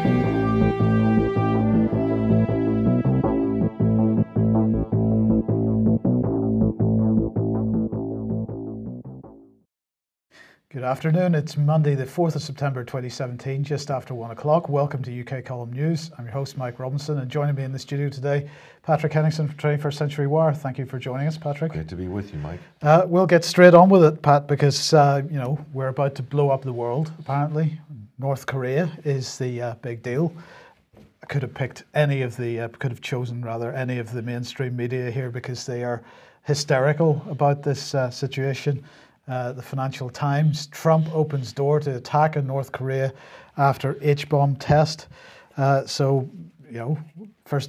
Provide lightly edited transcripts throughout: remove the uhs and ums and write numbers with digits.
Good afternoon. It's Monday, the 4th of September 2017, just after 1 o'clock. Welcome to UK Column News. I'm your host, Mike Robinson, and joining me in the studio today, Patrick Henningsen from 21st Century Wire. Thank you for joining us, Patrick. Great to be with you, Mike. We'll get straight on with it, Pat, because, we're about to blow up the world, apparently. North Korea is the big deal. I could have chosen any of the mainstream media here because they are hysterical about this situation. The Financial Times, Trump opens door to attack on North Korea after H-bomb test. First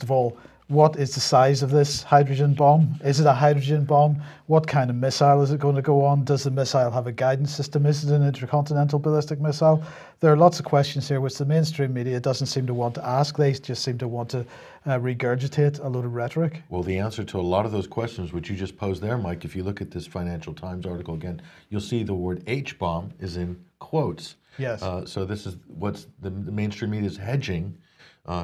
of all, what is the size of this hydrogen bomb? Is it a hydrogen bomb? What kind of missile is it going to go on? Does the missile have a guidance system? Is it an intercontinental ballistic missile? There are lots of questions here which the mainstream media doesn't seem to want to ask. They just seem to want to regurgitate a load of rhetoric. Well, the answer to a lot of those questions which you just posed there, Mike, if you look at this Financial Times article again, you'll see the word H-bomb is in quotes. Yes. So this is what's the mainstream media is hedging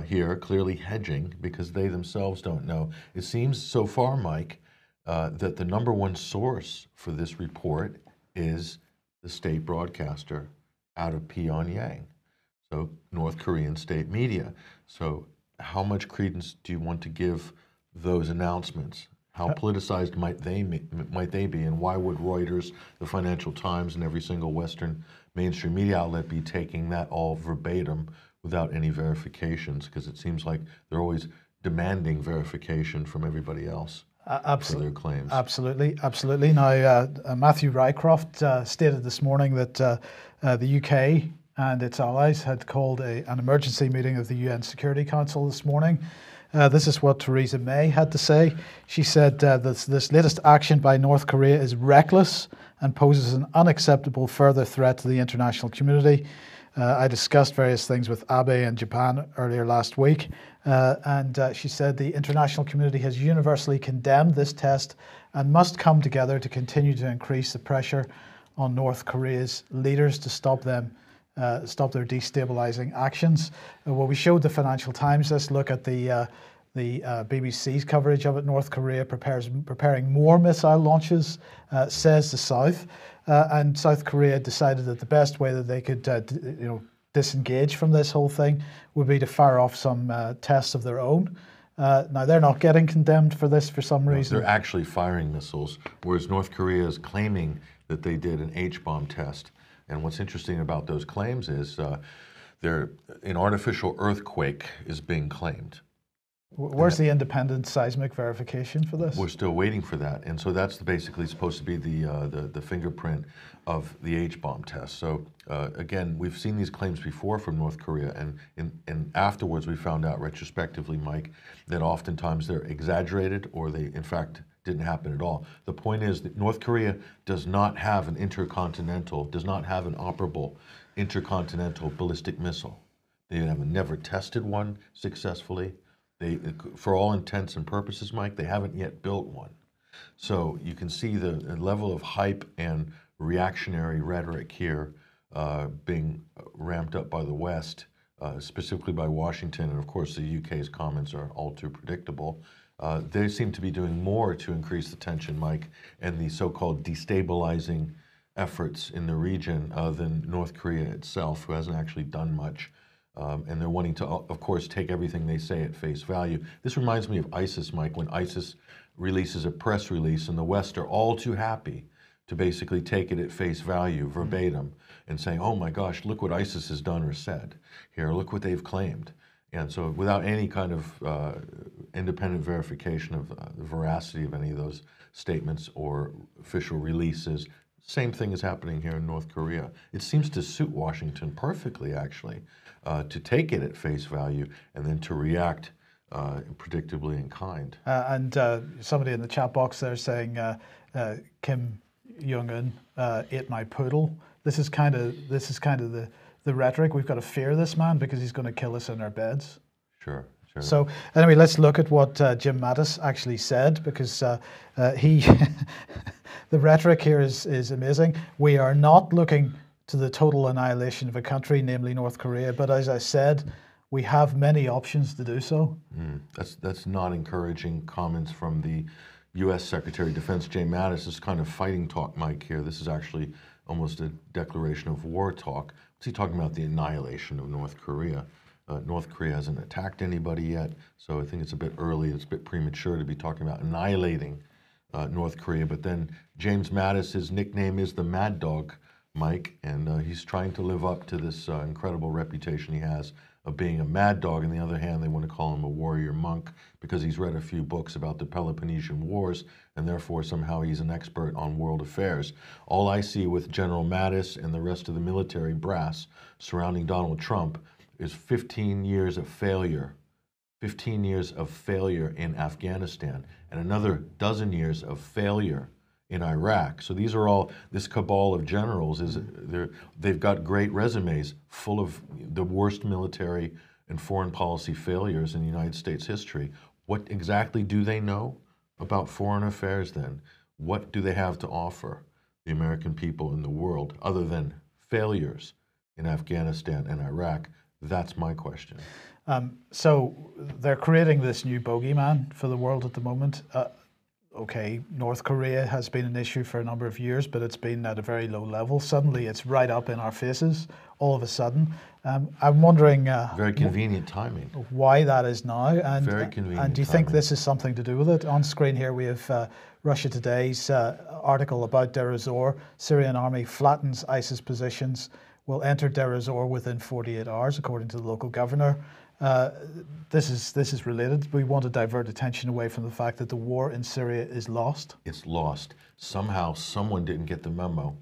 here, clearly hedging, because they themselves don't know. It seems so far, Mike, that the number one source for this report is the state broadcaster out of Pyongyang, so North Korean state media. So how much credence do you want to give those announcements? How politicized might they be, and why would Reuters, the Financial Times, and every single Western mainstream media outlet be taking that all verbatim without any verifications? Because it seems like they're always demanding verification from everybody else for their claims. Absolutely. Now, Matthew Rycroft stated this morning that the UK and its allies had called an emergency meeting of the UN Security Council this morning. This is what Theresa May had to say. She said this latest action by North Korea is reckless and poses an unacceptable further threat to the international community. I discussed various things with Abe and Japan earlier last week, and she said the international community has universally condemned this test and must come together to continue to increase the pressure on North Korea's leaders to stop their destabilizing actions. Well, we showed the Financial Times. Let's look at the BBC's coverage of it. North Korea preparing more missile launches, says the South. And South Korea decided that the best way that they could disengage from this whole thing would be to fire off some tests of their own. Now, they're not getting condemned for this for some reason. They're actually firing missiles, whereas North Korea is claiming that they did an H-bomb test. And what's interesting about those claims is an artificial earthquake is being claimed. Where's the independent seismic verification for this? We're still waiting for that, and so that's basically supposed to be the fingerprint of the H-bomb test. So again, we've seen these claims before from North Korea, and afterwards we found out retrospectively, Mike, that oftentimes they're exaggerated or they in fact didn't happen at all. The point is that North Korea does not have an operable intercontinental ballistic missile. They have never tested one successfully. For all intents and purposes, Mike, they haven't yet built one. So you can see the level of hype and reactionary rhetoric here being ramped up by the West, specifically by Washington, and of course the UK's comments are all too predictable. They seem to be doing more to increase the tension, Mike, and the so-called destabilizing efforts in the region than North Korea itself, who hasn't actually done much. And they're wanting to, of course, take everything they say at face value. This reminds me of ISIS, Mike, when ISIS releases a press release and the West are all too happy to basically take it at face value, verbatim, and saying, oh my gosh, look what ISIS has done or said. Here, look what they've claimed. And so without any kind of independent verification of the veracity of any of those statements or official releases, same thing is happening here in North Korea. It seems to suit Washington perfectly, actually, to take it at face value and then to react predictably in kind. And somebody in the chat box there saying Kim Jong-un ate my poodle. This is kind of the rhetoric. We've got to fear this man because he's going to kill us in our beds. Sure. So anyway, let's look at what Jim Mattis actually said, because he, the rhetoric here is amazing. We are not looking to the total annihilation of a country, namely North Korea, but as I said, we have many options to do so. That's not encouraging comments from the U.S. Secretary of Defense, Jay Mattis. This is kind of fighting talk, Mike, here. This is actually almost a declaration of war talk. What's he talking about? The annihilation of North Korea. North Korea hasn't attacked anybody yet, so I think it's a bit early, it's a bit premature to be talking about annihilating North Korea. But then James Mattis, his nickname is the Mad Dog, Mike, and he's trying to live up to this incredible reputation he has of being a mad dog. On the other hand, they want to call him a warrior monk because he's read a few books about the Peloponnesian Wars, and therefore somehow he's an expert on world affairs. All I see with General Mattis and the rest of the military brass surrounding Donald Trump is 15 years of failure. 15 years of failure in Afghanistan, and another dozen years of failure in Iraq. So these are all, this cabal of generals, they've got great resumes full of the worst military and foreign policy failures in United States history. What exactly do they know about foreign affairs then? What do they have to offer the American people in the world other than failures in Afghanistan and Iraq? That's my question. So they're creating this new bogeyman for the world at the moment. Okay, North Korea has been an issue for a number of years, but it's been at a very low level. Suddenly it's right up in our faces all of a sudden. I'm wondering... very convenient timing. Why that is now. And, very convenient and do you timing. think this is something to do with it? On screen here we have Russia Today's article about Deir ez-Zor. Syrian army flattens ISIS positions, will enter Deir ez-Zor within 48 hours, according to the local governor. This is related. We want to divert attention away from the fact that the war in Syria is lost. It's lost. Somehow someone didn't get the memo,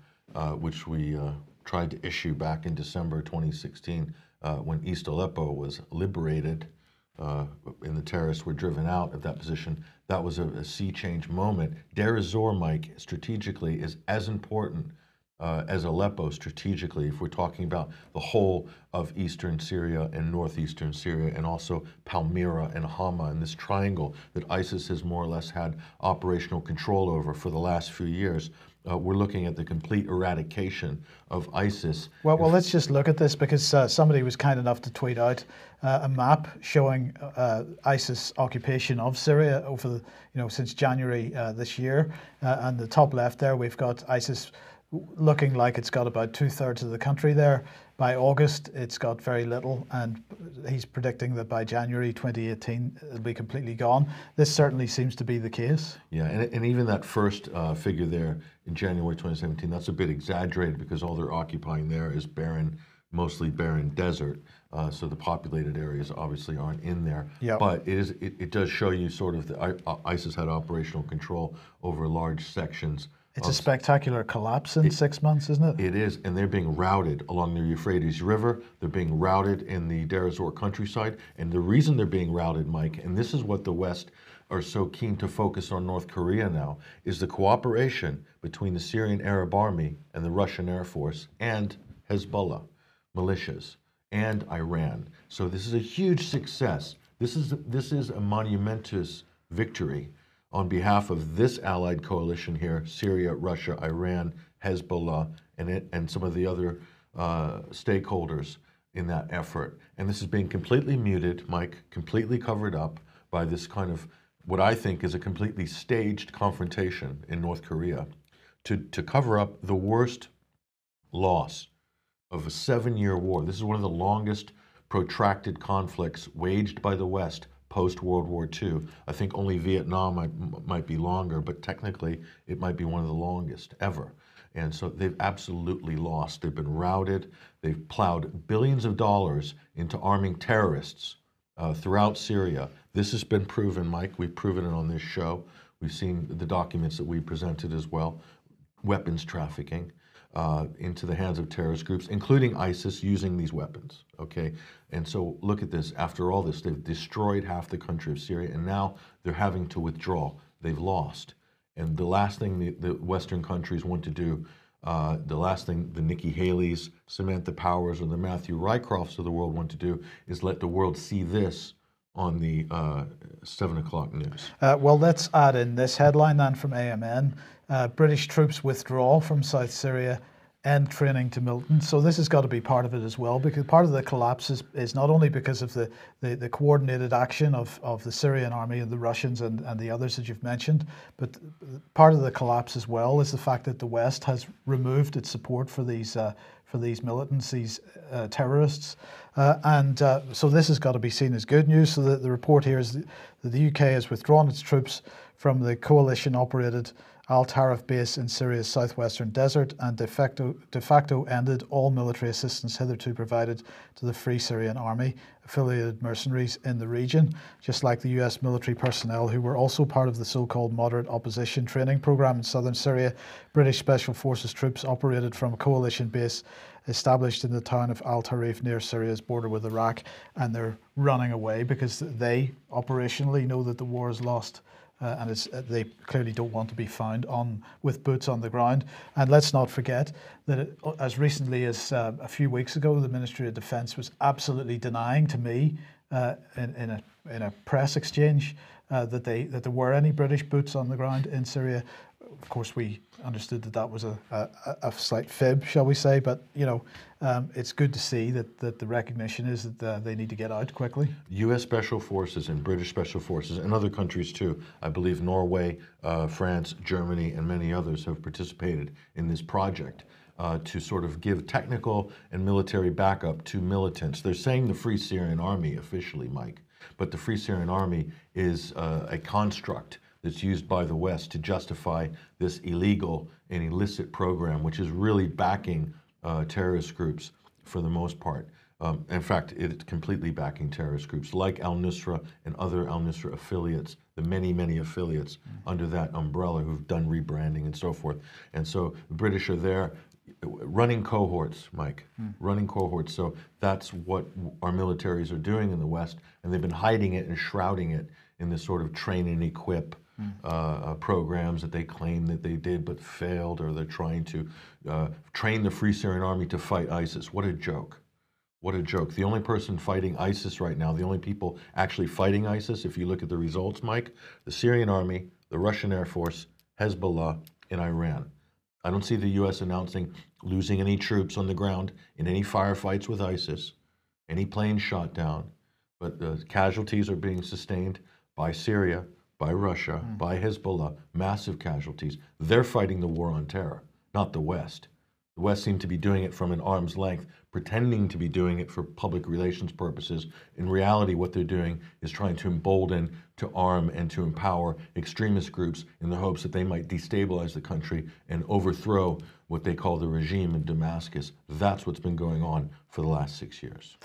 which we tried to issue back in December 2016 when East Aleppo was liberated and the terrorists were driven out of that position. That was a sea change moment. Deir ez-Zor, Mike, strategically is as important as Aleppo strategically, if we're talking about the whole of eastern Syria and northeastern Syria, and also Palmyra and Hama, and this triangle that ISIS has more or less had operational control over for the last few years. We're looking at the complete eradication of ISIS. Well, let's just look at this, because somebody was kind enough to tweet out a map showing ISIS occupation of Syria over the, since January this year. And the top left there, we've got ISIS looking like it's got about 2/3 of the country there. By August, it's got very little, and he's predicting that by January 2018, it'll be completely gone. This certainly seems to be the case. Yeah, and even that first figure there in January 2017, that's a bit exaggerated because all they're occupying there is barren, mostly barren desert. So the populated areas obviously aren't in there. Yep. But it does show you sort of ISIS had operational control over large sections. It's a spectacular collapse in 6 months, isn't it? It is, and they're being routed along the Euphrates River. They're being routed in the Deir ez-Zor countryside. And the reason they're being routed, Mike, and this is what the West are so keen to focus on North Korea now, is the cooperation between the Syrian Arab Army and the Russian Air Force and Hezbollah militias and Iran. So this is a huge success. This is a monumentous victory on behalf of this allied coalition here: Syria, Russia, Iran, Hezbollah, and some of the other stakeholders in that effort. And this is being completely muted, Mike, completely covered up by this kind of what I think is a completely staged confrontation in North Korea to cover up the worst loss of a 7-year war. This is one of the longest protracted conflicts waged by the West post-World War II. I think only Vietnam might be longer, but technically it might be one of the longest ever. And so they've absolutely lost. They've been routed. They've plowed billions of dollars into arming terrorists throughout Syria. This has been proven, Mike. We've proven it on this show. We've seen the documents that we presented as well. Weapons trafficking into the hands of terrorist groups, including ISIS, using these weapons, okay? And so look at this. After all this, they've destroyed half the country of Syria, and now they're having to withdraw. They've lost. And the last thing the Western countries want to do, the last thing the Nikki Haley's, Samantha Powers, or the Matthew Rycrofts of the world want to do is let the world see this on the 7 o'clock news. Well, let's add in this headline then from AMN. British troops withdraw from South Syria end training to Milton. So this has got to be part of it as well, because part of the collapse is not only because of the coordinated action of the Syrian army and the Russians and the others that you've mentioned, but part of the collapse as well is the fact that the West has removed its support for these militants, these terrorists. So this has got to be seen as good news. So the report here is that the UK has withdrawn its troops from the coalition-operated Al-Tarif base in Syria's southwestern desert and de facto ended all military assistance hitherto provided to the Free Syrian Army, affiliated mercenaries in the region, just like the US military personnel who were also part of the so-called moderate opposition training program in southern Syria. British Special Forces troops operated from a coalition base established in the town of Al-Tarif near Syria's border with Iraq, and they're running away because they operationally know that the war is lost. And they clearly don't want to be found with boots on the ground. And let's not forget that as recently as a few weeks ago, the Ministry of Defence was absolutely denying to me in a press exchange that there were any British boots on the ground in Syria. Of course, we understood that was a slight fib, shall we say, but it's good to see that the recognition is that they need to get out quickly. U.S. Special Forces and British Special Forces and other countries too, I believe Norway, France, Germany, and many others have participated in this project to sort of give technical and military backup to militants. They're saying the Free Syrian Army officially, Mike, but the Free Syrian Army is a construct that's used by the West to justify this illegal and illicit program, which is really backing terrorist groups for the most part. In fact, it's completely backing terrorist groups like al-Nusra and other al-Nusra affiliates, the many, many affiliates under that umbrella who've done rebranding and so forth. And so the British are there running cohorts, Mike, running cohorts. So that's what our militaries are doing in the West, and they've been hiding it and shrouding it in this sort of train and equip programs that they claim that they did but failed, or they're trying to train the Free Syrian Army to fight ISIS. What a joke. What a joke. The only person fighting ISIS right now, the only people actually fighting ISIS, if you look at the results, Mike, the Syrian Army, the Russian Air Force, Hezbollah, and Iran. I don't see the U.S. announcing losing any troops on the ground in any firefights with ISIS, any planes shot down, but the casualties are being sustained by Syria, by Russia, by Hezbollah, massive casualties. They're fighting the war on terror, not the West. The West seem to be doing it from an arm's length, pretending to be doing it for public relations purposes. In reality, what they're doing is trying to embolden, to arm, and to empower extremist groups in the hopes that they might destabilize the country and overthrow what they call the regime in Damascus. That's what's been going on for the last 6 years.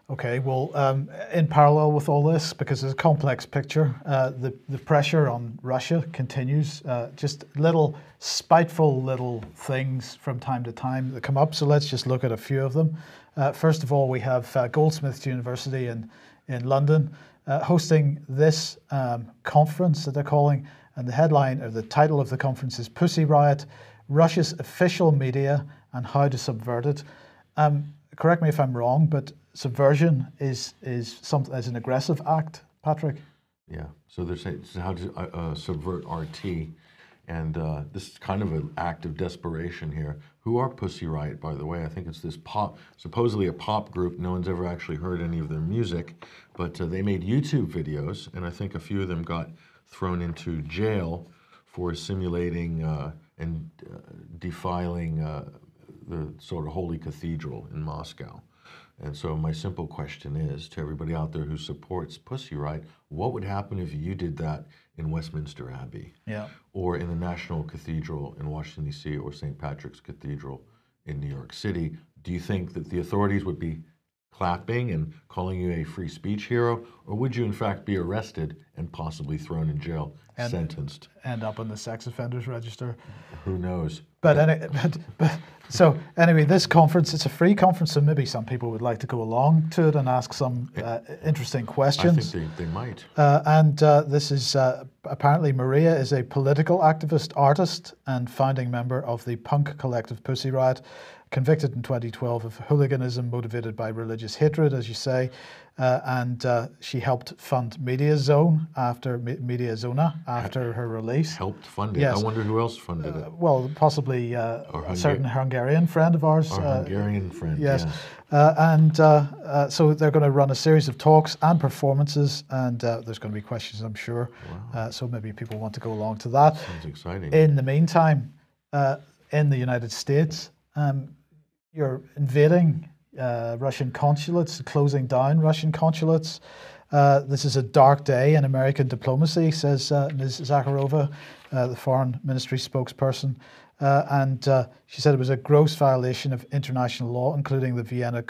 Okay, well, in parallel with all this, because it's a complex picture, the pressure on Russia continues. Just little spiteful little things from time to time that come up. So let's just look at a few of them. First of all, we have Goldsmiths University in London hosting this conference that they're calling, and the headline or the title of the conference is Pussy Riot, Russia's Official Media and How to Subvert It. Correct me if I'm wrong, but subversion is an aggressive act, Patrick. Yeah. So they're saying how to subvert RT, and this is kind of an act of desperation here. Who are Pussy Riot, by the way? I think it's this supposedly a pop group. No one's ever actually heard any of their music, but they made YouTube videos, and I think a few of them got thrown into jail for simulating and defiling the sort of holy cathedral in Moscow. And so my simple question is to everybody out there who supports Pussy Riot, what would happen if you did that in Westminster Abbey? Yeah. Or in the National Cathedral in Washington, D.C., or St. Patrick's Cathedral in New York City? Do you think that the authorities would be clapping and calling you a free speech hero, or would you in fact be arrested and possibly thrown in jail, sentenced? End up on the sex offenders register. Who knows? So anyway, this conference, it's a free conference, so maybe some people would like to go along to it and ask some interesting questions. I think they might. This is, apparently Maria is a political activist, artist, and founding member of the punk collective Pussy Riot. convicted in 2012 of hooliganism motivated by religious hatred, as you say, and she helped fund Mediazona after her release. Helped fund it. Yes. I wonder who else funded it. Well, possibly a certain Hungarian friend of ours. Our Hungarian friend, yes. yes. So they're going to run a series of talks and performances, and there's going to be questions, I'm sure. Wow. So maybe people want to go along to that. Sounds exciting. In the meantime, in the United States, you're invading Russian consulates, closing down Russian consulates. This is a dark day in American diplomacy, says Ms. Zakharova, the Foreign Ministry spokesperson. And she said it was a gross violation of international law, including the Vienna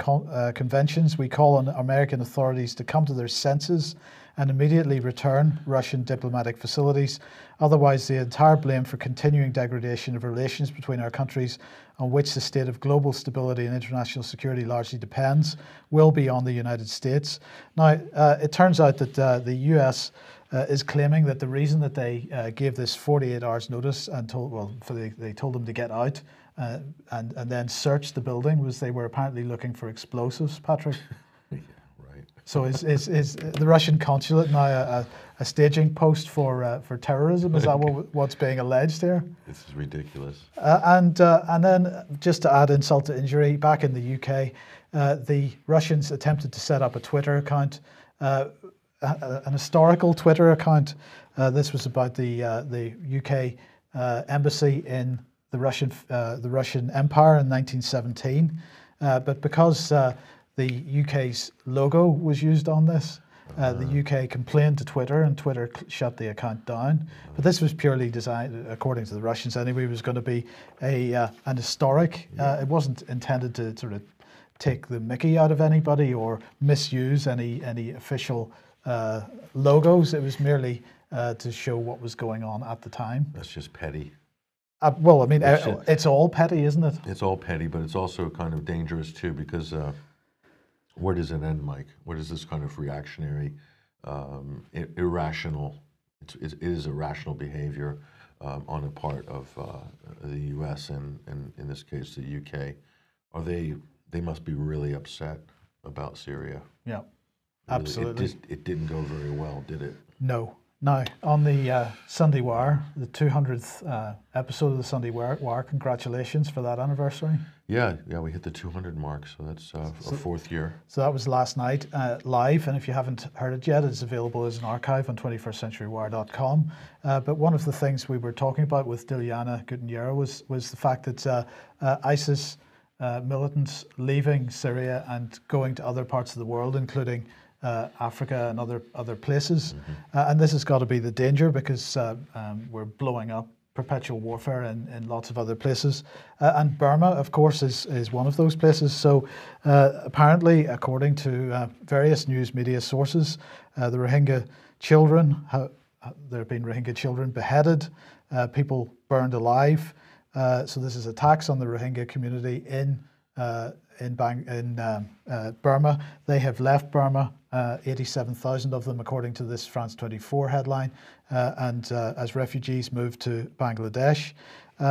Conventions. We call on American authorities to come to their senses and immediately return Russian diplomatic facilities. Otherwise, the entire blame for continuing degradation of relations between our countries, on which the state of global stability and international security largely depends, will be on the United States. Now, it turns out that the US is claiming that the reason that they gave this 48 hours notice and they told them to get out and then search the building was they were apparently looking for explosives, Patrick. So is the Russian consulate now a staging post for terrorism? Is that what's being alleged here? This is ridiculous. And then just to add insult to injury, back in the UK, the Russians attempted to set up a Twitter account, an historical Twitter account. This was about the UK embassy in the Russian Empire in 1917, but because the UK's logo was used on this. The UK complained to Twitter, and Twitter shut the account down. But this was purely designed, according to the Russians anyway, it was going to be an historic. It wasn't intended to sort of take the mickey out of anybody or misuse any official logos. It was merely to show what was going on at the time. That's just petty. Well, I mean, it's all petty, isn't it? It's all petty, but it's also kind of dangerous too, because where does it end, Mike? Where does this kind of reactionary, irrational, it is irrational behavior on the part of the U.S. and in this case the U.K. They must be really upset about Syria. Yeah, absolutely. It didn't go very well, did it? No. Now, on the Sunday Wire, the 200th episode of the Sunday Wire, congratulations for that anniversary. Yeah, we hit the 200 mark, so that's our fourth year. So that was last night live, and if you haven't heard it yet, it's available as an archive on 21stcenturywire.com. But one of the things we were talking about with Dilyana Gutiniero was the fact that ISIS militants leaving Syria and going to other parts of the world, including Africa and other places. And this has got to be the danger, because we're blowing up perpetual warfare in lots of other places. And Burma, of course, is one of those places. So apparently, according to various news media sources, the Rohingya children, there have been Rohingya children beheaded, people burned alive. So this is attacks on the Rohingya community in Burma. They have left Burma, 87,000 of them, according to this France 24 headline, and as refugees moved to Bangladesh.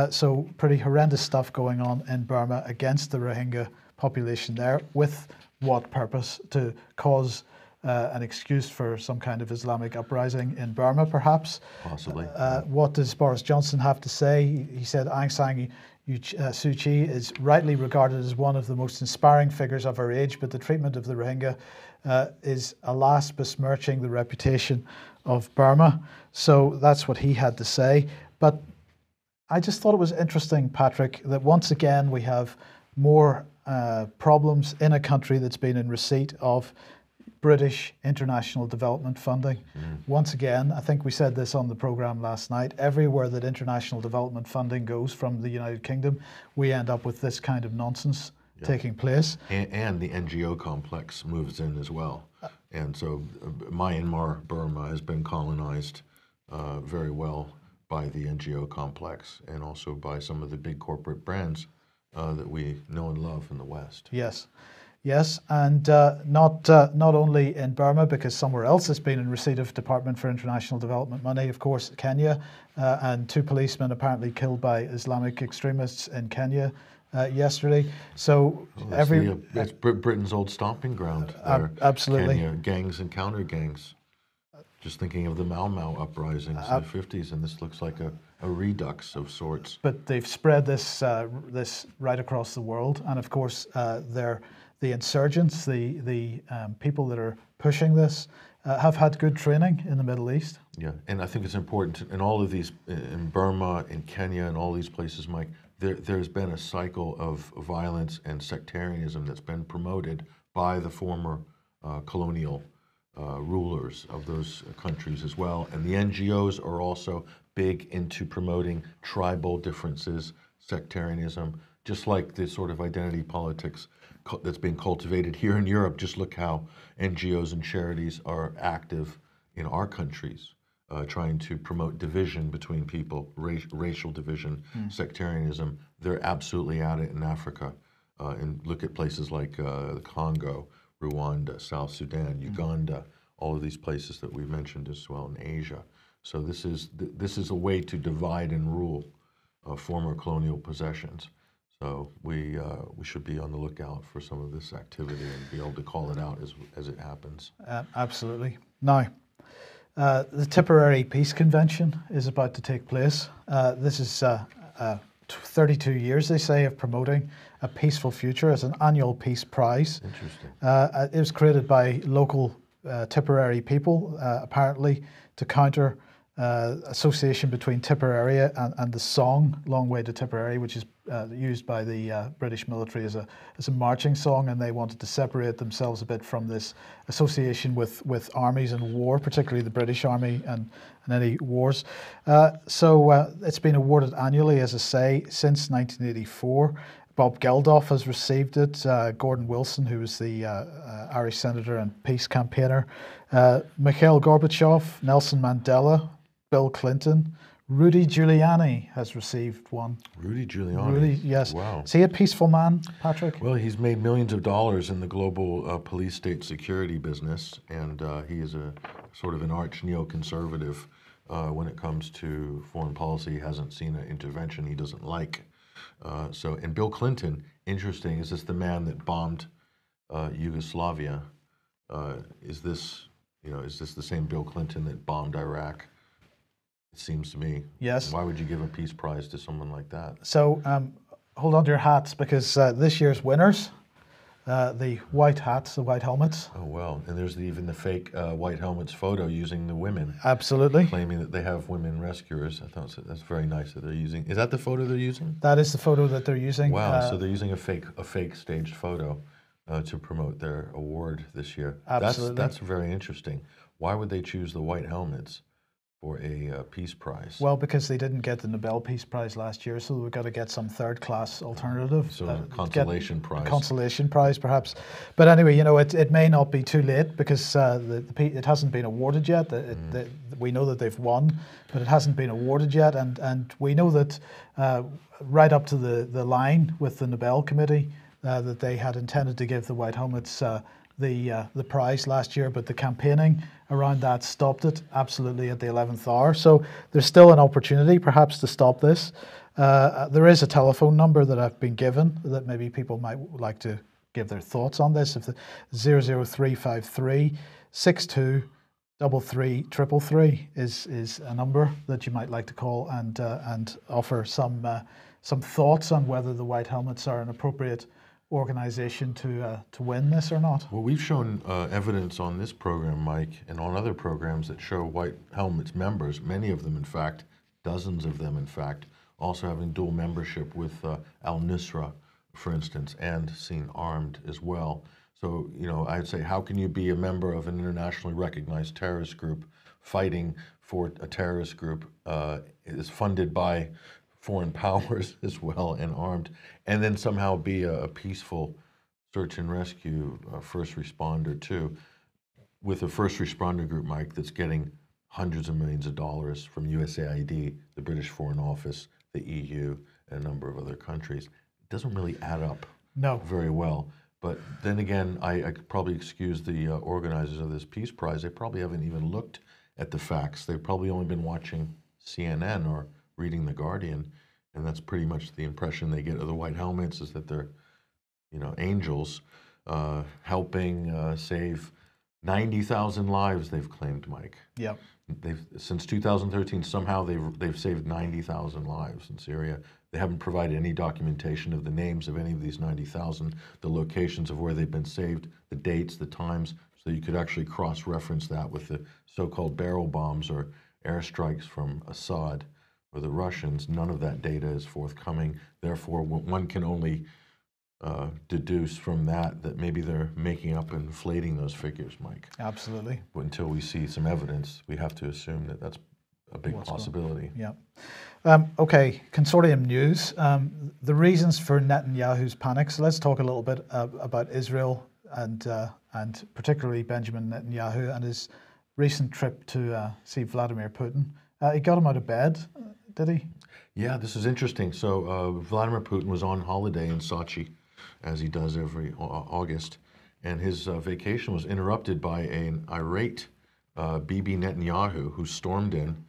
So pretty horrendous stuff going on in Burma against the Rohingya population there. With what purpose? To cause an excuse for some kind of Islamic uprising in Burma, perhaps. Possibly. What does Boris Johnson have to say? He said Aung San Suu Kyi is rightly regarded as one of the most inspiring figures of her age, but the treatment of the Rohingya is, alas, besmirching the reputation of Burma. So that's what he had to say. But I just thought it was interesting, Patrick, that once again we have more problems in a country that's been in receipt of British international development funding. Once again, I think we said this on the programme last night, everywhere that international development funding goes from the United Kingdom, we end up with this kind of nonsense taking place. And the NGO complex moves in as well. And so Myanmar, Burma, has been colonized very well by the NGO complex, and also by some of the big corporate brands that we know and love in the West. Yes, and not only in Burma, because somewhere else has been in receipt of Department for International Development money, of course, Kenya, and 2 policemen apparently killed by Islamic extremists in Kenya yesterday. So it's Britain's old stomping ground there. Absolutely. Kenya, gangs and counter gangs. Just thinking of the Mau Mau uprisings in the 50s, and this looks like a redux of sorts. But they've spread this this right across the world, and of course, they're the insurgents, the people that are pushing this, have had good training in the Middle East. Yeah, and I think it's important in all of these, in Burma, in Kenya, and all these places, Mike. There's been a cycle of violence and sectarianism that's been promoted by the former colonial rulers of those countries as well. And the NGOs are also big into promoting tribal differences, sectarianism, just like the sort of identity politics that's being cultivated here in Europe. Just look how NGOs and charities are active in our countries, trying to promote division between people, racial division, sectarianism. They're absolutely at it in Africa. And look at places like the Congo, Rwanda, South Sudan, Uganda, all of these places that we mentioned as well in Asia. So this is a way to divide and rule former colonial possessions. So we should be on the lookout for some of this activity and be able to call it out as it happens. Absolutely. Now, the Tipperary Peace Convention is about to take place. This is 32 years, they say, of promoting a peaceful future as an annual peace prize. Interesting. It was created by local Tipperary people, apparently, to counter association between Tipperary and the song "Long Way to Tipperary," which is used by the British military as a marching song, and they wanted to separate themselves a bit from this association with armies and war, particularly the British Army and any wars. So it's been awarded annually, as I say, since 1984. Bob Geldof has received it. Gordon Wilson, who was the Irish senator and peace campaigner. Mikhail Gorbachev, Nelson Mandela, Bill Clinton, Rudy Giuliani has received one. Rudy Giuliani. Rudy, yes. Wow. Is he a peaceful man, Patrick? Well, he's made millions of dollars in the global police state security business, and he is a sort of an arch neoconservative when it comes to foreign policy. He hasn't seen an intervention he doesn't like. And Bill Clinton, interesting, is this the man that bombed Yugoslavia? Is this the same Bill Clinton that bombed Iraq? It seems to me. Yes. Why would you give a peace prize to someone like that? So hold on to your hats, because this year's winners, the white hats, the white helmets. Oh, well, and there's even the fake white helmets photo using the women. Absolutely. Claiming that they have women rescuers. I thought that's very nice that they're using. Is that the photo they're using? That is the photo that they're using. Wow, so they're using a fake staged photo to promote their award this year. Absolutely. That's very interesting. Why would they choose the white helmets for a peace prize? Well, because they didn't get the Nobel Peace Prize last year, so we've got to get some third-class alternative. So a consolation prize. Consolation prize, perhaps. But anyway, it may not be too late, because it hasn't been awarded yet. We know that they've won, but it hasn't been awarded yet, and we know that right up to the line with the Nobel Committee, that they had intended to give the White Helmets the prize last year, but the campaigning around that stopped it absolutely at the 11th hour. So there's still an opportunity perhaps to stop this. There is a telephone number that I've been given that maybe people might like to give their thoughts on this. If the 00353 62 33 is a number that you might like to call and offer some thoughts on whether the White Helmets are an appropriate organization to win this or not. Well, we've shown evidence on this program, Mike, and on other programs that show White Helmets members, many of them in fact, dozens of them in fact, also having dual membership with al-Nusra, for instance, and seen armed as well. So, I'd say, how can you be a member of an internationally recognized terrorist group fighting for a terrorist group is funded by foreign powers as well and armed, and then somehow be a peaceful search and rescue first responder too, with a first responder group, Mike, that's getting hundreds of millions of dollars from USAID, the British Foreign Office, the EU, and a number of other countries. It doesn't really add up very well. But then again, I could probably excuse the organizers of this Peace Prize. They probably haven't even looked at the facts. They've probably only been watching CNN or reading The Guardian, and that's pretty much the impression they get of the white helmets, is that they're, angels helping save 90,000 lives. They've claimed, Mike. Yeah. Since 2013, somehow they've saved 90,000 lives in Syria. They haven't provided any documentation of the names of any of these 90,000, the locations of where they've been saved, the dates, the times, so you could actually cross-reference that with the so-called barrel bombs or airstrikes from Assad or the Russians. None of that data is forthcoming. Therefore, one can only deduce from that maybe they're making up and inflating those figures, Mike. Absolutely. But until we see some evidence, we have to assume that that's a big possibility. Yeah. Okay, consortium news. The reasons for Netanyahu's panic. So let's talk a little bit about Israel and particularly Benjamin Netanyahu and his recent trip to see Vladimir Putin. He got him out of bed, did he? Yeah, this is interesting. So Vladimir Putin was on holiday in Sochi, as he does every August, and his vacation was interrupted by an irate Bibi Netanyahu, who stormed in,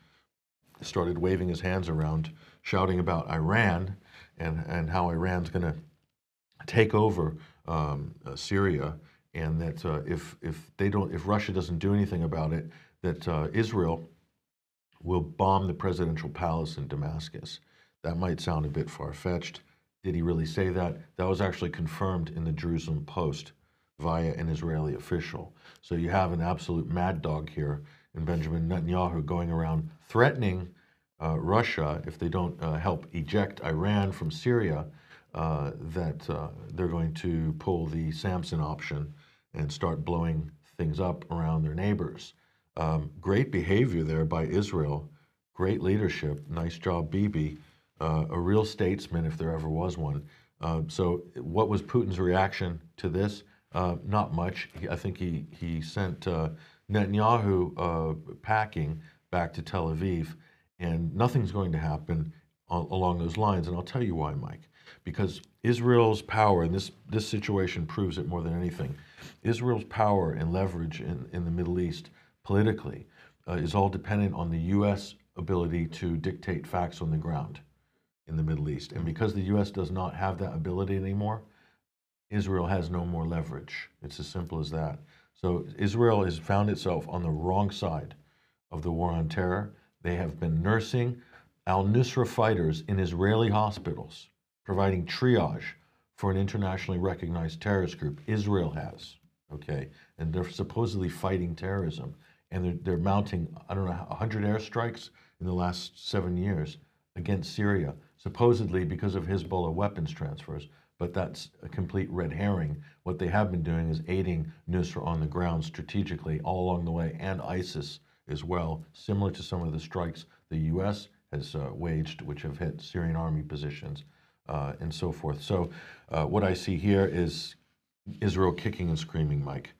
started waving his hands around, shouting about Iran and how Iran's going to take over Syria, and that if Russia doesn't do anything about it, that Israel will bomb the presidential palace in Damascus. That might sound a bit far-fetched. Did he really say that? That was actually confirmed in the Jerusalem Post via an Israeli official. So you have an absolute mad dog here in Benjamin Netanyahu going around threatening Russia, if they don't help eject Iran from Syria, that they're going to pull the Samson option and start blowing things up around their neighbors. Great behavior there by Israel, great leadership, nice job, Bibi. A real statesman, if there ever was one. So what was Putin's reaction to this? Not much. I think he sent Netanyahu packing back to Tel Aviv, and nothing's going to happen along those lines. And I'll tell you why, Mike. Because Israel's power, and this situation proves it more than anything, Israel's power and leverage in the Middle East politically is all dependent on the U.S. ability to dictate facts on the ground in the Middle East. And because the U.S. does not have that ability anymore, Israel has no more leverage. It's as simple as that. So Israel has found itself on the wrong side of the war on terror. They have been nursing al-Nusra fighters in Israeli hospitals, providing triage for an internationally recognized terrorist group. Israel has, okay? And they're supposedly fighting terrorism. And they're mounting, I don't know, 100 airstrikes in the last 7 years against Syria, supposedly because of Hezbollah weapons transfers, but that's a complete red herring. What they have been doing is aiding Nusra on the ground strategically all along the way, and ISIS as well, similar to some of the strikes the U.S. has waged, which have hit Syrian army positions and so forth. So what I see here is Israel kicking and screaming, Mike.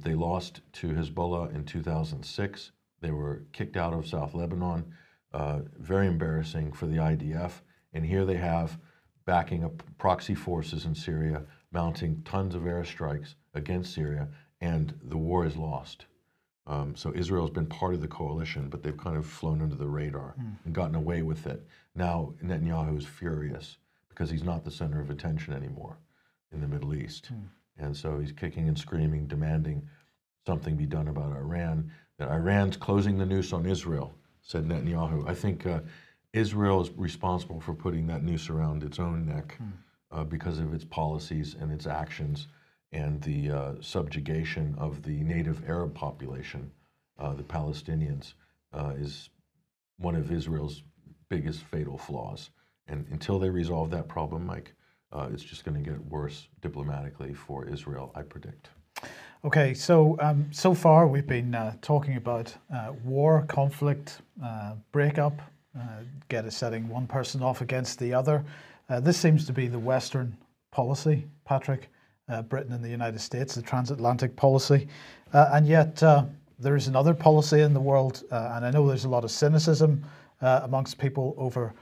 They lost to Hezbollah in 2006. They were kicked out of South Lebanon. Very embarrassing for the IDF. And here they have backing up proxy forces in Syria, mounting tons of airstrikes against Syria, and the war is lost. So Israel's been part of the coalition, but they've kind of flown under the radar and gotten away with it. Now Netanyahu is furious because he's not the center of attention anymore in the Middle East. And so he's kicking and screaming, demanding something be done about Iran, that Iran's closing the noose on Israel, said Netanyahu. I think Israel is responsible for putting that noose around its own neck because of its policies and its actions and the subjugation of the native Arab population, the Palestinians, is one of Israel's biggest fatal flaws. And until they resolve that problem, Mike, it's just going to get worse diplomatically for Israel, I predict. Okay, so so far we've been talking about war, conflict, breakup, setting one person off against the other. This seems to be the Western policy, Patrick, Britain and the United States, the transatlantic policy. And yet there is another policy in the world, and I know there's a lot of cynicism amongst people over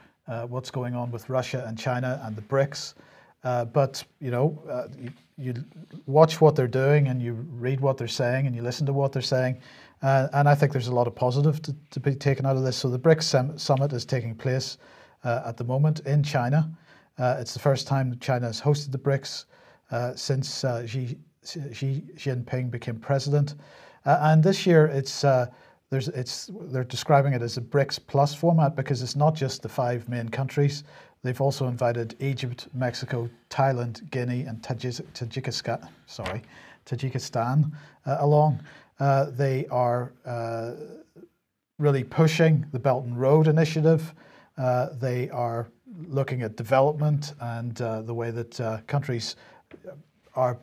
what's going on with Russia and China and the BRICS. But, you watch what they're doing and you read what they're saying and you listen to what they're saying. And I think there's a lot of positive to be taken out of this. So the BRICS summit is taking place at the moment in China. It's the first time that China has hosted the BRICS since Xi Jinping became president. And this year they're describing it as a BRICS Plus format because it's not just the 5 main countries. They've also invited Egypt, Mexico, Thailand, Guinea, and Tajikistan along. They are really pushing the Belt and Road Initiative. They are looking at development and the way that countries are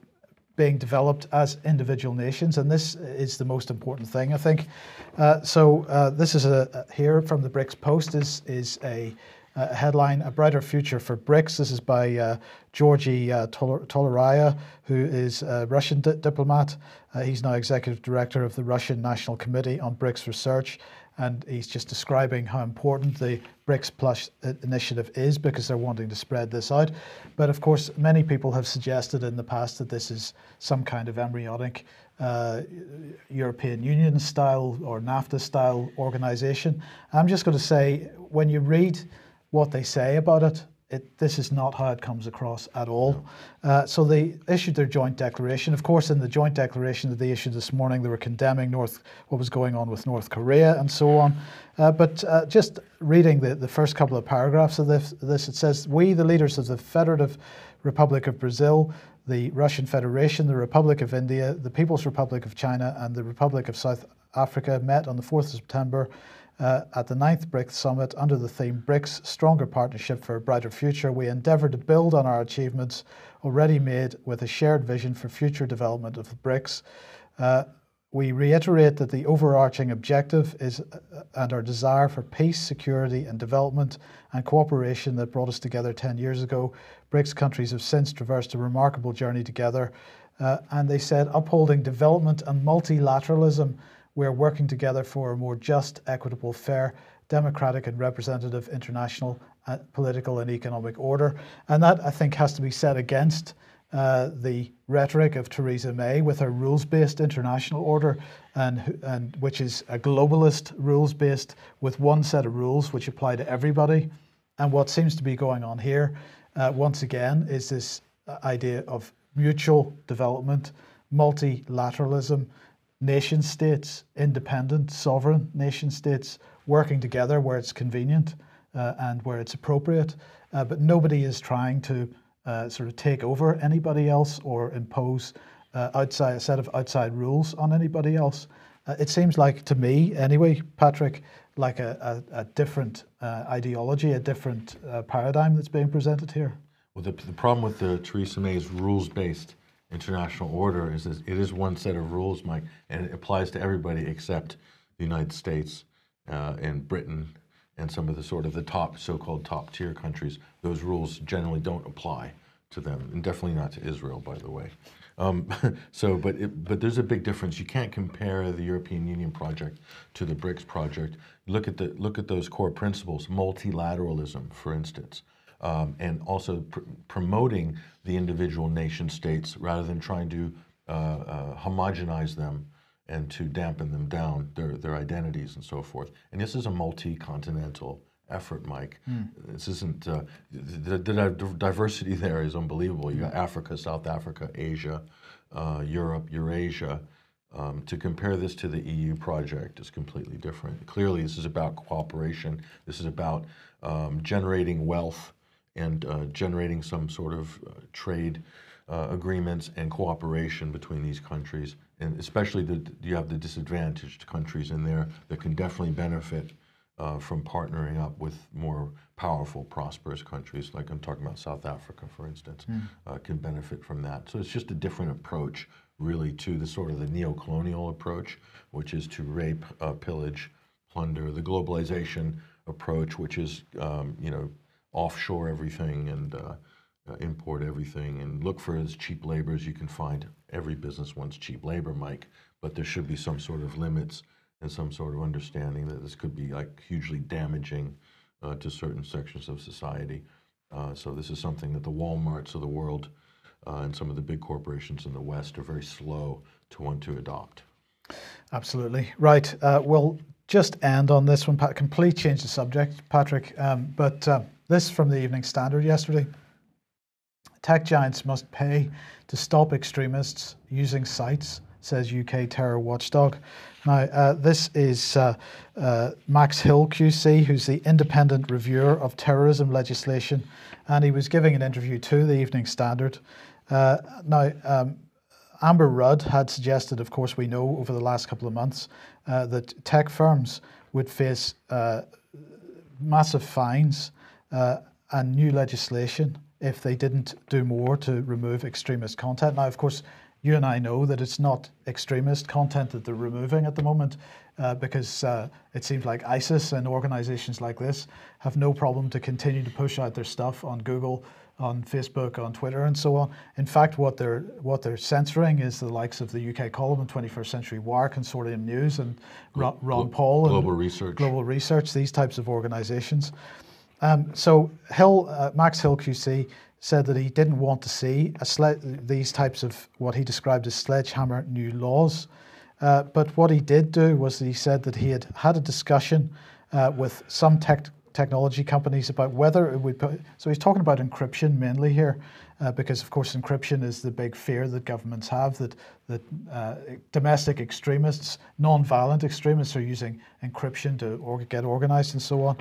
being developed as individual nations, and this is the most important thing, I think. This is here from the BRICS Post is a headline, A Brighter Future for BRICS. This is by Georgy Tolaraya, who is a Russian diplomat. He's now executive director of the Russian National Committee on BRICS Research, and he's just describing how important the BRICS Plus initiative is because they're wanting to spread this out. But of course, many people have suggested in the past that this is some kind of embryonic European Union style or NAFTA style organization. I'm just going to say, when you read what they say about it, this is not how it comes across at all. So they issued their joint declaration. Of course, in the joint declaration that they issued this morning, they were condemning what was going on with North Korea and so on. But just reading the first couple of paragraphs of this, it says, "We, the leaders of the Federative Republic of Brazil, the Russian Federation, the Republic of India, the People's Republic of China, and the Republic of South Africa met on the 4th of September at the 9th BRICS Summit under the theme BRICS Stronger Partnership for a Brighter Future. We endeavour to build on our achievements already made with a shared vision for future development of the BRICS. We reiterate that the overarching objective is and our desire for peace, security and development and cooperation that brought us together 10 years ago. BRICS countries have since traversed a remarkable journey together." And they said, "Upholding development and multilateralism, we are working together for a more just, equitable, fair, democratic and representative international political and economic order." And that, I think, has to be set against the rhetoric of Theresa May with her rules-based international order, and which is a globalist rules-based with one set of rules which apply to everybody. And what seems to be going on here, once again, is this idea of mutual development, multilateralism, nation states, independent, sovereign nation states working together where it's convenient and where it's appropriate. But nobody is trying to sort of take over anybody else or impose a set of outside rules on anybody else. It seems like, to me anyway, Patrick, like a different ideology, a different paradigm that's being presented here. Well, the problem with the Theresa May's rules-based international order is that it is one set of rules, Mike, and it applies to everybody except the United States and Britain and some of the sort of the top, so-called top-tier countries. Those rules generally don't apply to them, and definitely not to Israel, by the way. But there's a big difference. You can't compare the European Union project to the BRICS project. Look at those core principles, multilateralism, for instance. And also promoting the individual nation states rather than trying to homogenize them and to dampen them down, their identities and so forth. And this is a multi-continental effort, Mike. This isn't, the diversity there is unbelievable. You got Africa, South Africa, Asia, Europe, Eurasia. To compare this to the EU project is completely different. Clearly, this is about cooperation. This is about generating wealth and generating some sort of trade agreements and cooperation between these countries. And especially you have the disadvantaged countries in there that can definitely benefit from partnering up with more powerful, prosperous countries, like I'm talking about South Africa, for instance, can benefit from that. So it's just a different approach, really, to the sort of the neo-colonial approach, which is to rape, pillage, plunder, the globalization approach, which is, offshore everything and import everything and look for as cheap labor as you can find. Every business wants cheap labor, Mike, but there should be some sort of limits and some sort of understanding that this could be like hugely damaging to certain sections of society. So this is something that the Walmarts of the world and some of the big corporations in the West are very slow to want to adopt. Absolutely. Right. We'll just end on this one, complete change the subject, Patrick, but this from the Evening Standard yesterday. Tech giants must pay to stop extremists using sites, says UK terror watchdog. Now, this is Max Hill QC, who's the independent reviewer of terrorism legislation, and he was giving an interview to the Evening Standard. Amber Rudd had suggested, of course, we know over the last couple of months, that tech firms would face massive fines and new legislation if they didn't do more to remove extremist content. Now, of course, you and I know that it's not extremist content that they're removing at the moment because it seems like ISIS and organizations like this have no problem to continue to push out their stuff on Google, on Facebook, on Twitter, and so on. In fact, what they're censoring is the likes of the UK column and 21st Century Wire, Consortium News, and Ron Paul, Global and Research, these types of organizations. So Max Hill QC said that he didn't want to see these types of what he described as sledgehammer new laws. But what he did do was that he said that he had had a discussion with some technology companies about whether it would put, so he's talking about encryption mainly here, because of course encryption is the big fear that governments have, that domestic extremists, non-violent extremists are using encryption to get organized and so on.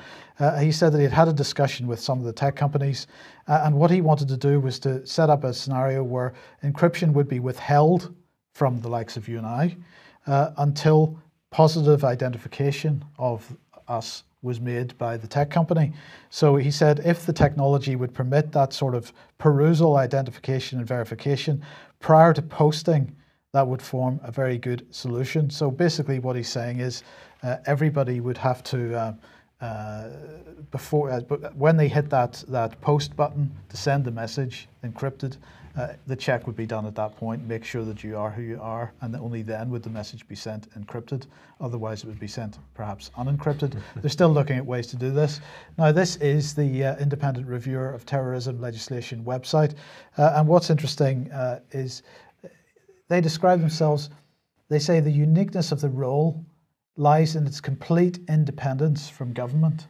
He said that he had had a discussion with some of the tech companies, and what he wanted to do was to set up a scenario where encryption would be withheld from the likes of you and I until positive identification of us was made by the tech company. So he said if the technology would permit that sort of perusal, identification and verification prior to posting, that would form a very good solution. So basically what he's saying is everybody would have to, when they hit that post button to send the message encrypted, the check would be done at that point, make sure that you are who you are, and only then would the message be sent encrypted. Otherwise it would be sent perhaps unencrypted. They're still looking at ways to do this. Now this is the Independent Reviewer of Terrorism Legislation website, and what's interesting is they describe themselves, they say the uniqueness of the role lies in its complete independence from government.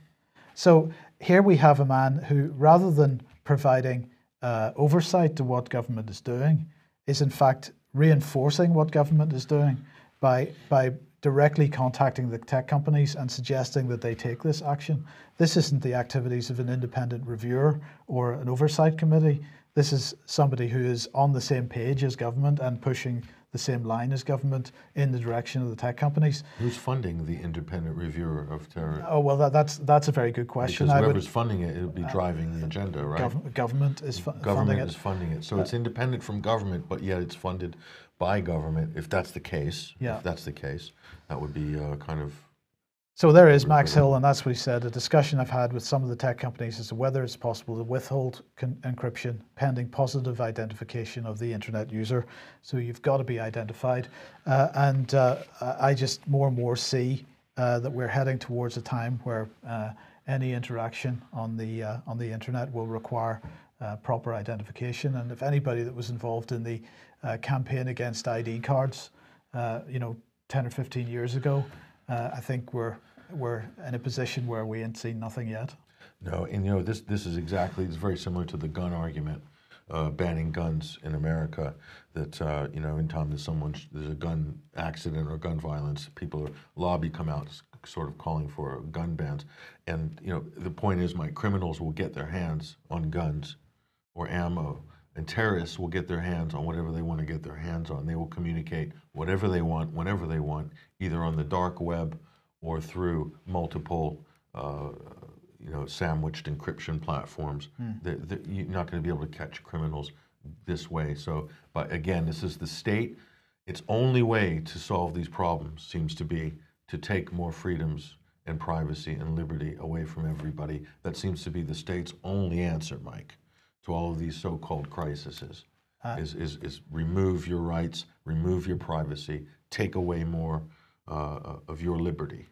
So here we have a man who, rather than providing oversight to what government is doing, is in fact reinforcing what government is doing by directly contacting the tech companies and suggesting that they take this action. This isn't the activities of an independent reviewer or an oversight committee. This is somebody who is on the same page as government and pushing the same line as government in the direction of the tech companies. Who's funding the independent reviewer of terror? Oh, well, that's a very good question. Because whoever's funding it, it would be driving the agenda, right? Government is funding it. So it's independent from government, but yet it's funded by government. If that's the case, that would be kind of... So there is Max Hill, and that's what he said. A discussion I've had with some of the tech companies as to whether it's possible to withhold encryption pending positive identification of the internet user. So you've got to be identified. And I just more and more see that we're heading towards a time where any interaction on the internet will require proper identification. And if anybody that was involved in the campaign against ID cards, 10 or 15 years ago, I think we're in a position where we ain't seen nothing yet. No, and this is exactly, it's very similar to the gun argument, banning guns in America. That in time that there's a gun accident or gun violence, lobby come out sort of calling for gun bans, and the point is, criminals will get their hands on guns or ammo, and terrorists will get their hands on whatever they want to get their hands on. They will communicate whatever they want, whenever they want, either on the dark web or through multiple, sandwiched encryption platforms. You're not going to be able to catch criminals this way. So, but again, this is the state. Its only way to solve these problems seems to be to take more freedoms and privacy and liberty away from everybody. That seems to be the state's only answer, Mike, to all of these so-called crises. Is remove your rights, remove your privacy, take away more of your liberty.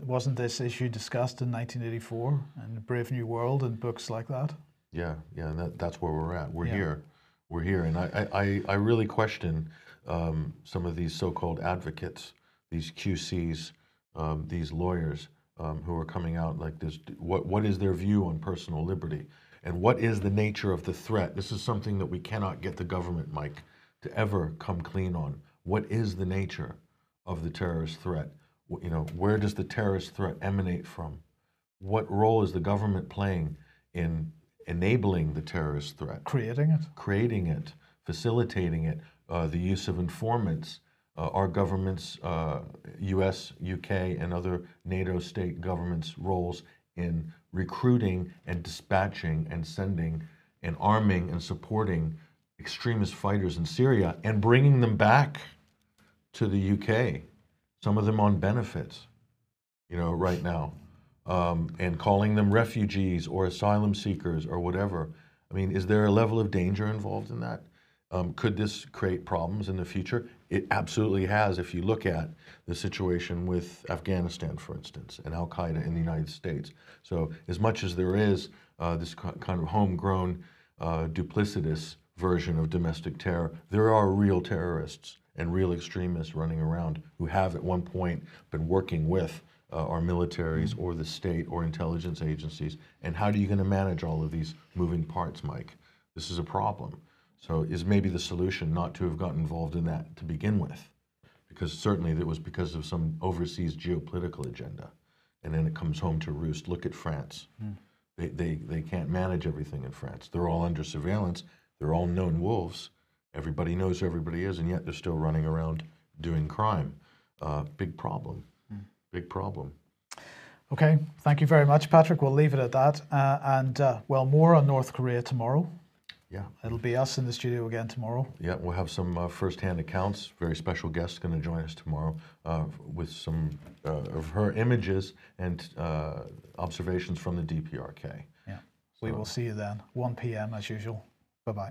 Wasn't this issue discussed in 1984 and Brave New World and books like that? Yeah, and that's where we're at. We're here, and I really question some of these so-called advocates, these QCs, these lawyers who are coming out like this. What is their view on personal liberty? And what is the nature of the threat? This is something that we cannot get the government, Mike, to ever come clean on. What is the nature of the terrorist threat? You know, where does the terrorist threat emanate from? What role is the government playing in enabling the terrorist threat? Creating it, facilitating it, the use of informants. Our government's, US, UK, and other NATO state governments' roles in recruiting and dispatching and sending and arming and supporting extremist fighters in Syria and bringing them back to the UK, some of them on benefits, you know, right now, and calling them refugees or asylum seekers or whatever. I mean, is there a level of danger involved in that? Could this create problems in the future? It absolutely has. If you look at the situation with Afghanistan, for instance, and Al-Qaeda in the United States. So as much as there is this kind of homegrown, duplicitous version of domestic terror, there are real terrorists and real extremists running around who have at one point been working with our militaries or the state or intelligence agencies. And how are you going to manage all of these moving parts, Mike? This is a problem. So is maybe the solution not to have gotten involved in that to begin with? Because certainly it was because of some overseas geopolitical agenda. And then it comes home to roost. Look at France. They can't manage everything in France. They're all under surveillance. They're all known wolves. Everybody knows who everybody is, and yet they're still running around doing crime. Big problem. Big problem. Okay, thank you very much, Patrick. We'll leave it at that. Well, more on North Korea tomorrow. Yeah. It'll be us in the studio again tomorrow. Yeah, we'll have some first-hand accounts. Very special guest going to join us tomorrow with some of her images and observations from the DPRK. Yeah. We will see you then, 1 p.m. as usual. Bye-bye.